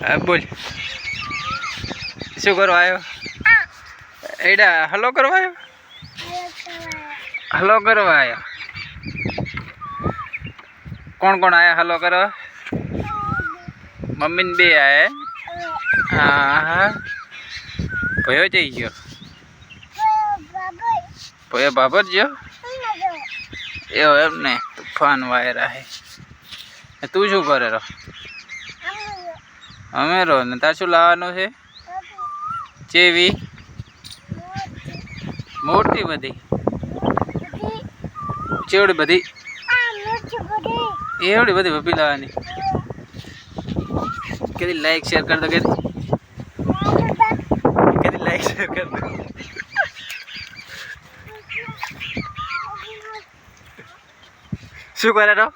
બોલ શું કરવા આવ્યો? એડા હલો કરવા આવ્યો? હલો કરવા આવ્યો? કોણ કોણ આયા હલો કરવા? મમ્મી ને બે આયા? હા ભયો જઈ ગયો? ભયો બાબર ગયો? એવો એમ ને તુફાન વાયરા હે. તું શું કરે રો? અમે રો ને તાર શું લાવવાનું છે? ચેવી મોટી બધી ચેવડી બધી એવડી બધી ભપી લાવવાની. કદી લાઈક શેર કર દો, કદી લાઈક શેર કર દો. શું કરે રો?